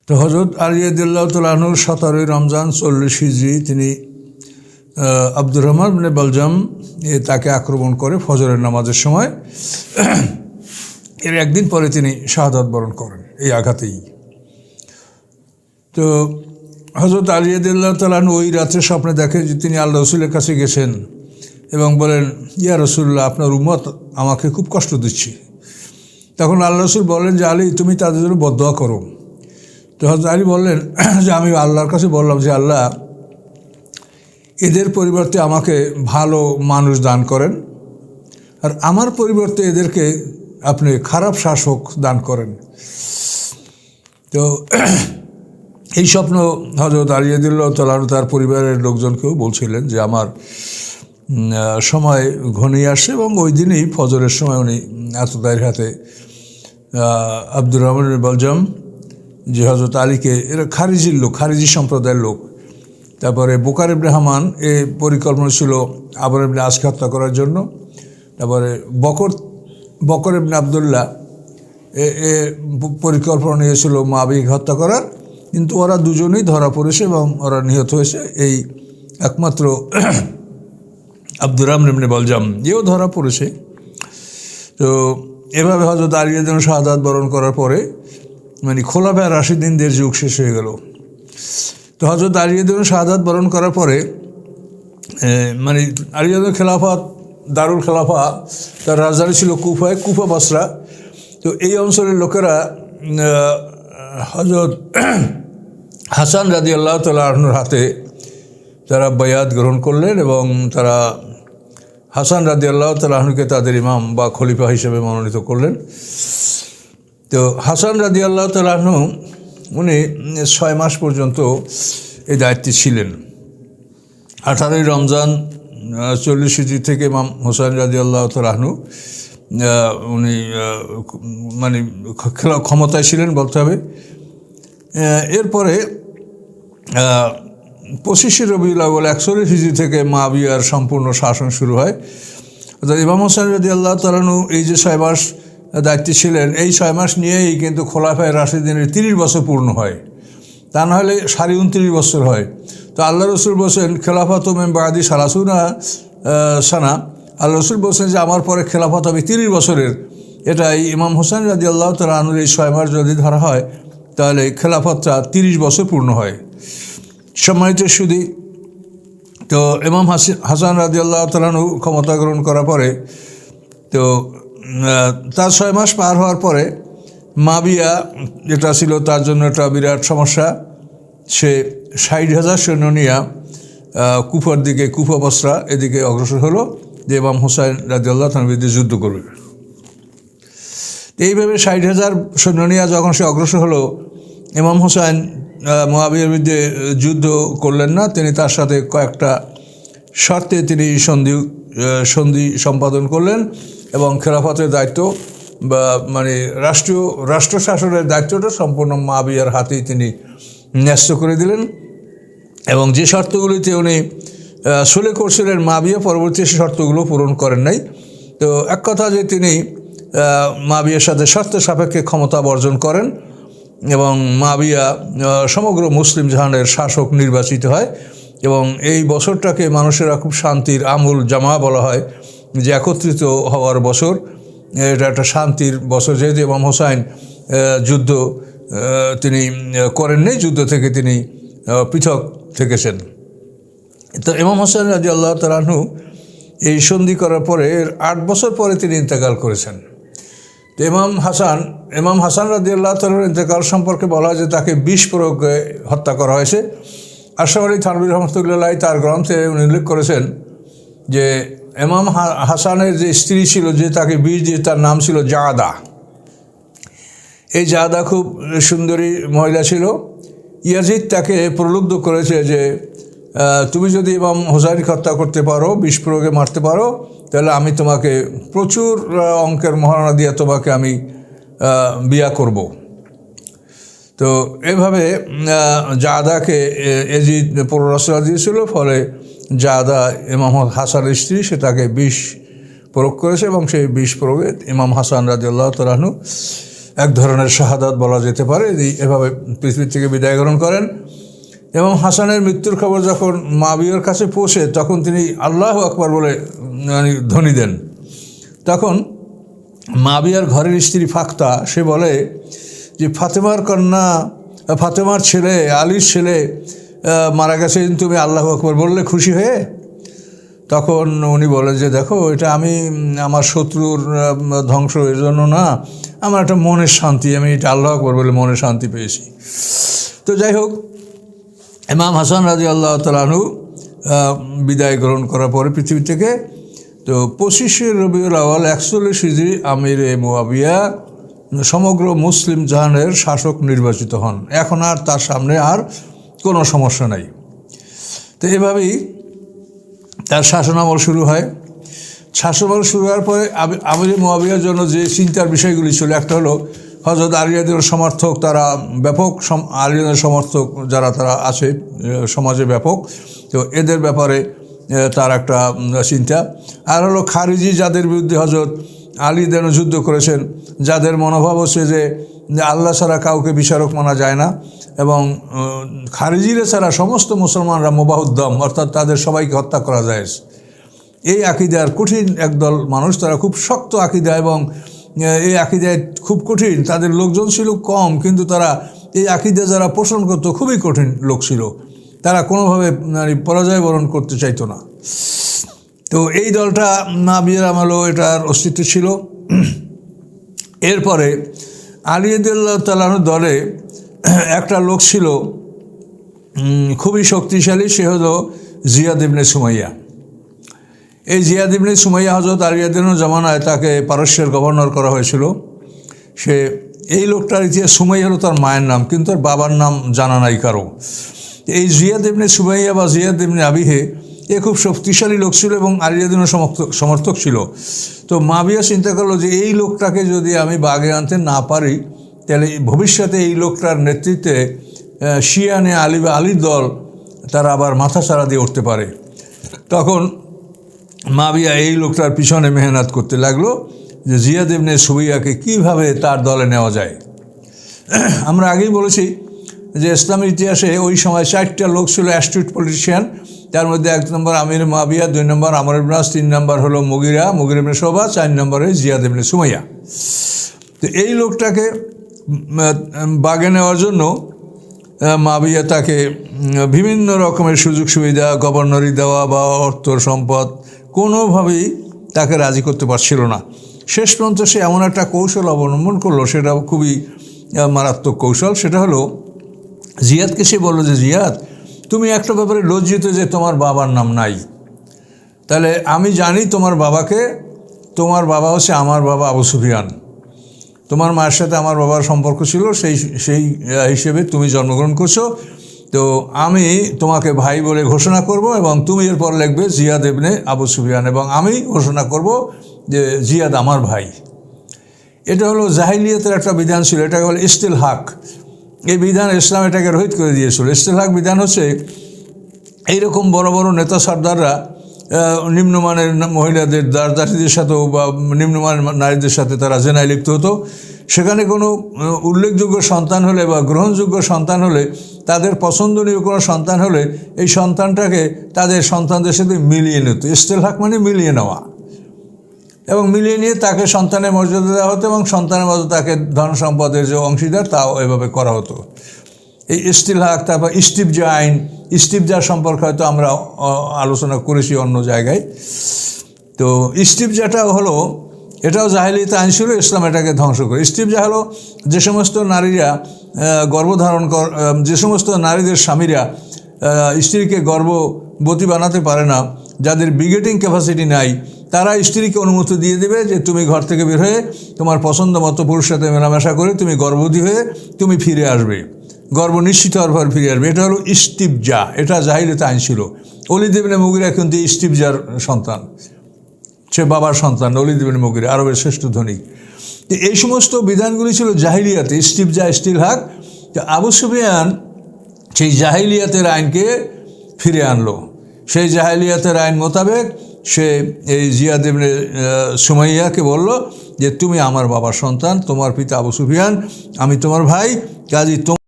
তো হযরত আলী রাদিয়াল্লাহু তাআলা আনহু 17 রমজান 40 হিজরি তিনি আব্দুর রহমান ইবনে বালজাম তাকে আক্রমণ করে ফজরের নামাজের সময়। এর একদিন পরে তিনি শাহাদাত বরণ করেন এই আঘাতেই। তো হযরত আলী রাদিয়াল্লাহু তাআলা আনহু ওই রাত্রে স্বপ্নে দেখেন যে তিনি আল্লাহ রাসূলের কাছে গেছেন এবং বলেন, ইয়া রাসূলুল্লাহ, আপনার উম্মত আমাকে খুব কষ্ট দিচ্ছে। তখন আল্লাহ রাসূল বলেন যে, আলী, তুমি তাদের জন্য বদদোয়া করো। তো হযরত আলী বললেন যে, আমি আল্লাহর কাছে বললাম যে, আল্লাহ, এদের পরিবর্তে আমাকে ভালো মানুষ দান করেন, আর আমার পরিবর্তে এদেরকে আপনি খারাপ শাসক দান করেন। তো এই স্বপ্ন হযরত আলী রাদিয়াল্লাহু তাআলা আনহু তার পরিবারের লোকজনকেও বলছিলেন যে আমার সময় ঘনিয়ে আসছে, এবং ওই দিনই ফজরের সময় উনি আততায়ীর হাতে আব্দুর রহমান ইবনে বালজাম, যে হযরত আলীকে, এরা খারিজির লোক, খারিজি সম্প্রদায়ের লোক, তারপরে বুকার ইবনে হামান, এ পরিকল্পনা ছিল আমর ইবনে আসকে হত্যা করার জন্য, তারপরে বকর ইবনে আবদুল্লাহ এ পরিকল্পনা নিয়েছিল মুআবিয়াকে হত্যা করার, কিন্তু ওরা দুজনেই ধরা পড়েছে এবং ওরা নিহত হয়েছে। এই একমাত্র আব্দুর রহমান ইবনে বালজাম এও ধরা পড়েছে। তো এভাবে হযরত আলী রাদিয়াল্লাহু শাহাদাত বরণ করার পরে মানে খোলাফায়ে রাশিদিনদের যুগ শেষ হয়ে গেল। তো হযরত আলী রাদিয়াল্লাহু শাহাদাত বরণ করার পরে মানে আলী রাদিয়াল্লাহু খেলাফত, দারুল খেলাফা, তার রাজধানী ছিল কুফা বসরা। তো এই অঞ্চলের লোকেরা হযরত হাসান রাদিয়াল্লাহু তাআলা আনহুর হাতে তারা বায়াত গ্রহণ করলেন এবং তারা হাসান রাদিয়াল্লাহু তাআলা আনহুকে তাদের ইমাম বা খলিফা হিসেবে মনোনীত করলেন। তো হাসান রাদিয়াল্লাহু তাআলা আনহু উনি 6 মাস পর্যন্ত এই দায়িত্বে ছিলেন। 18 রমজান 40 হিজরি থেকে ইমাম হোসেন রাদিয়াল্লাহু তাআলা আনহু উনি মানে ক্ষমতায় ছিলেন বলতে হবে। এরপরে 25 রবিউল আউয়াল 41 হিজরি থেকে মুআবিয়ার সম্পূর্ণ শাসন শুরু হয়। অর্থাৎ ইমাম হোসেন রাদিয়াল্লাহু তাআলা আনহু এই যে 6 মাস দায়িত্বে ছিলেন, এই 6 মাস নিয়েই কিন্তু খোলাফায়ে রাশিদিনের 30 বছর পূর্ণ হয়, তা না হলে 29.5 বছর হয়। তো আল্লাহ রসুল বলছেন, খেলাফাতু মিন বাদি সালাসুনা সানা, আল্লাহ রসুল বলছেন যে আমার পরে খেলাফত হবে 30 বছরের। এটাই ইমাম হোসেন রাদিয়াল্লাহু তাআলা আনহুর এই 6 মাস যদি ধরা হয় তাহলে খেলাফতটা 30 বছর পূর্ণ হয়। সম্মানিত সুধী, তো ইমাম হাসান রাদিয়াল্লাহু তাআলা আনহু ক্ষমতা গ্রহণ করার পরে তো তার 6 মাস পার হওয়ার পরে মুআবিয়া যেটা ছিল তার জন্য একটা বিরাট সমস্যা। সে 60,000 সৈন্য নিয়ে কুফার দিকে, কুফা বসরা এদিকে অগ্রসর হলো যে ইমাম হোসেন রাদিয়াল্লাহু তাআলার বিরুদ্ধে যুদ্ধ করবে। এইভাবে 60,000 সৈন্য নিয়ে যখন সে অগ্রসর হলো, ইমাম হোসেন মুআবিয়ার বিরুদ্ধে যুদ্ধ করলেন না। তিনি তার সাথে কয়েকটা শর্তে তিনি সন্ধি সম্পাদন করলেন এবং খেলাফতের দায়িত্ব বা মানে রাষ্ট্র শাসনের দায়িত্বটা সম্পূর্ণ মুআবিয়ার হাতেই তিনি ন্যস্ত করে দিলেন। এবং যে শর্তগুলিতে উনি সুলে করছিলেন, মুআবিয়া পরবর্তী সে শর্তগুলো পূরণ করেন নাই। তো এক কথা যে তিনি মুআবিয়ার সাথে শর্ত সাপেক্ষে ক্ষমতা বর্জন করেন এবং মুআবিয়া সমগ্র মুসলিম জাহানের শাসক নির্বাচিত হয়। এবং এই বছরটাকে মানুষেরা খুব শান্তির আমুল জামা বলা হয়, যে একত্রিত হওয়ার বছর। এটা একটা শান্তির বছর, যেহেতু ইমাম হোসেন যুদ্ধ তিনি করেননি, যুদ্ধ থেকে তিনি পৃথক থেকেছেন। তো ইমাম হোসেন রাদিয়াল্লাহু তাআলা আনহু এই সন্ধি করার পরে 8 বছর পরে তিনি ইন্তেকাল করেছেন। তো ইমাম হাসান রাদিয়াল্লাহু তাআলার ইন্তেকাল সম্পর্কে বলা হয় যে তাকে বিষ প্রয়োগে হত্যা করা হয়েছে। আশরাফ আলী থানভী রহমাতুল্লাহ তার গ্রন্থে উল্লেখ করেছেন যে ইমাম হাসানের যে স্ত্রী ছিল, যে তাকে বিষ দিয়ে, তার নাম ছিল জাদা। এই জাদা খুব সুন্দরী মহিলা ছিল। ইয়াজিদ তাকে প্রলুব্ধ করেছে যে তুমি যদি ইমাম হোসাইনকে হত্যা করতে পারো, বিষ প্রয়োগে মারতে পারো, তাহলে আমি তোমাকে প্রচুর অঙ্কের মহারণা দিয়ে তোমাকে আমি বিয়া করব। তো এভাবে জাদাকে ইয়াজিদ প্ররোচনা দিয়েছিল। ফলে জাদা ইমাম হাসানের স্ত্রী, সে তাকে বিষ প্রয়োগ করেছে এবং সেই বিষ প্রয়োগে ইমাম হাসান রাদিয়াল্লাহু তাআলা আনহু এক ধরনের শাহাদাত বলা যেতে পারে। এভাবে পৃথিবী থেকে বিদায় গ্রহণ করেন। এবং হাসানের মৃত্যুর খবর যখন মুআবিয়ার কাছে পৌঁছে তখন তিনি আল্লাহু আকবার বলে ধ্বনি দেন। তখন মুআবিয়ার ঘরের স্ত্রী ফাক্তা সে বলে যে ফাতেমার ছেলে আলীর ছেলে মারা গেছে, তুমি আল্লাহু আকবার বললে খুশি হয়ে। তখন উনি বলেন যে দেখো, এটা আমি আমার শত্রুর ধ্বংস এর জন্য না, আমার একটা মনের শান্তি, আমি এটা আল্লাহু আকবার বলে মনের শান্তি পেয়েছি। তো যাই হোক, ইমাম হাসান রাদিয়াল্লাহু তাআলা আনহু বিদায় গ্রহণ করার পরে পৃথিবী থেকে, তো 25শে রবিউল আউয়াল 41 হিজরি আমিরে মুআবিয়া সমগ্র মুসলিম জাহানের শাসক নির্বাচিত হন। এখন আর তার সামনে আর কোনো সমস্যা নাই। তো এভাবেই তার শাসনামল শুরু হয়। শাসনামল শুরু হওয়ার পরে আমিরে মুআবিয়ার জন্য যে চিন্তার বিষয়গুলি ছিল, একটা হলো হযরত আলী রাদিয়াল্লাহু সমর্থক, তারা ব্যাপক আলী রাদিয়াল্লাহু সমর্থক যারা তারা আছে সমাজে ব্যাপক, তো এদের ব্যাপারে তার একটা চিন্তা। আর হলো খারিজি, যাদের বিরুদ্ধে হযরত আলী রাদিয়াল্লাহু যুদ্ধ করেছেন, যাদের মনোভাব হচ্ছে যে আল্লাহ ছাড়া কাউকে বিচারক মানা যায় না, এবং খারিজিরা ছাড়া সমস্ত মুসলমানরা মুবাহুদ্দম, অর্থাৎ তাদের সবাইকে হত্যা করা যায়। এই আকিদার কঠিন একদল মানুষ, তারা খুব শক্ত আকিদা, এবং এই আকিদায় খুব কঠিন। তাদের লোকজন ছিল কম, কিন্তু তারা এই আকিদা যারা পোষণ করতো খুবই কঠিন লোক ছিল, তারা কোনোভাবে পরাজয় বরণ করতে চাইতো না। তো এই দলটা মুআবিয়ার আমলেও এটার অস্তিত্ব ছিল। এরপরে আলী রাদিয়াল্লাহু তাআলা আনহুর দলে একটা লোক ছিল খুবই শক্তিশালী, সে হলো জিয়াদ ইবনে সুমাইয়া। এই জিয়াদ ইবনে সুমাইয়া হযরত আলী রাদিয়াল্লাহু জামানায় তাকে পারস্যের গভর্নর করা হয়েছিল। এই লোকটার ইতিহাস, সুমাইয়া হলো তার মায়ের নাম, কিন্তু তার বাবার নাম জানা নাই কারো। এই জিয়াদ ইবনে সুমাইয়া বা জিয়াদ ইবনে আবিহে এ খুব শক্তিশালী লোক ছিল এবং আলী রাদিয়াল্লাহু সমর্থক ছিল। তো মুআবিয়া চিন্তা করলো যে এই লোকটাকে যদি আমি বাগে আনতে না পারি, তাহলে ভবিষ্যতে এই লোকটার নেতৃত্বে শিয়ানে আলী বা আলীর দল তারা আবার মাথাচাড়া দিয়ে উঠতে পারে। তখন মুআবিয়া এই লোকটার পিছনে মেহনত করতে লাগলো যে জিয়াদ ইবনে সুমাইয়াকে কীভাবে তার দলে নেওয়া যায়। আমরা আগেই বলেছি যে ইসলামের ইতিহাসে ওই সময় 4টা লোক ছিল অ্যাস্ট্রিট পলিটিশিয়ান। তার মধ্যে 1 নম্বর আমির মুআবিয়া, 2 নম্বর আমর ইবনে আস, 3 নম্বর হলো মুগিরা ইবনে শুবা, 4 নম্বরে জিয়াদ ইবনে সুমাইয়া। তো এই লোকটাকে বাগে নেওয়ার জন্য মুআবিয়া তাকে বিভিন্ন রকমের সুযোগ সুবিধা, গভর্নরি দেওয়া বা অর্থ সম্পদ, কোনোভাবেই তাকে রাজি করতে পারছিল না। শেষ পর্যন্ত সে এমন একটা কৌশল অবলম্বন করলো, সেটা খুবই মারাত্মক কৌশল। সেটা হলো জিয়াদকে সে বললো যে জিয়াদ, তুমি একটা ব্যাপারে লজ্জিত যে তোমার বাবার নাম নাই। তাহলে আমি জানি তোমার বাবাকে, তোমার বাবা হচ্ছে আমার বাবা আবু সুফিয়ান, তোমার মায়ের সাথে আমার বাবার সম্পর্ক ছিল, সেই হিসেবে তুমি জন্মগ্রহণ করছো। তো আমি তোমাকে ভাই বলে ঘোষণা করব, এবং তুমি এরপর লিখবে জিয়াদ ইবনে আবু সুফিয়ান, এবং আমি ঘোষণা করব যে জিয়াদ আমার ভাই। এটা হলো জাহিলিয়াতের একটা বিধান ছিল, এটাকে বলে ইস্তিলহাক। এই বিধান ইসলাম এটাকে রহিত করে দিয়েছিল। ইস্তিলহাক বিধান হচ্ছে এইরকম বড় বড় নেতা সর্দাররা নিম্নমানের মহিলাদের দাসীদের সাথেও বা নিম্নমানের নারীদের সাথে তারা জেনায় লিপ্ত হতো। সেখানে কোনো উল্লেখযোগ্য সন্তান হলে বা গ্রহণযোগ্য সন্তান হলে, তাদের পছন্দনীয় কোনো সন্তান হলে এই সন্তানটাকে তাদের সন্তানদের সাথে মিলিয়ে নিত। ইস্তেলহাক মানে মিলিয়ে নেওয়া, এবং মিলিয়ে নিয়ে তাকে সন্তানের মর্যাদা দেওয়া হতো, এবং সন্তানের মতো তাকে ধন সম্পদের যে অংশীদার তাও এভাবে করা হতো। এই ইস্তিলহাক, তারপর ইস্তিবজা আইন, ইস্তিবজা সম্পর্কে হয়তো আমরা আলোচনা করেছি অন্য জায়গায়। তো ইস্তিবজাটাও হলো, এটাও জাহেলিয়াতে আইন ছিল, ইসলাম এটাকে ধ্বংস করে। ইস্তিবজা হলো যে সমস্ত নারীরা গর্ভধারণ যে সমস্ত নারীদের স্বামীরা স্ত্রীকে গর্ভবতী বানাতে পারে না, যাদের বিগেটিং ক্যাপাসিটি নাই, তারা স্ত্রীকে অনুমতি দিয়ে দেবে যে তুমি ঘর থেকে বের হয়ে তোমার পছন্দ মতো পুরুষের সাথে মেলামেশা করে তুমি গর্ভবতী হয়ে তুমি ফিরে আসবে, গর্ভ নিশ্চিত হওয়ার পর ফিরে আসবে। এটা হলো ইস্তিবজা, এটা জাহিলিয়াতে আইন ছিল। ওলীদ ইবনে মুগিরা কিন্তু ইস্তিবজার সন্তান, সে বাবার সন্তান ওলীদ ইবনে মুগিরা, আরবের শ্রেষ্ঠ ধনী। তো এই সমস্ত বিধানগুলি ছিল জাহিলিয়াতে, ইস্তিবজা, ইস্তিলহাক। তো আবু সুফিয়ান সেই জাহিলিয়াতের আইনকে ফিরে আনলো। সেই জাহিলিয়াতের আইন মোতাবেক সে এই জিয়াদ ইবনে সুমাইয়াকে বলল যে তুমি আমার বাবার সন্তান, তোমার পিতা আবু সুফিয়ান, আমি তোমার ভাই, কাজী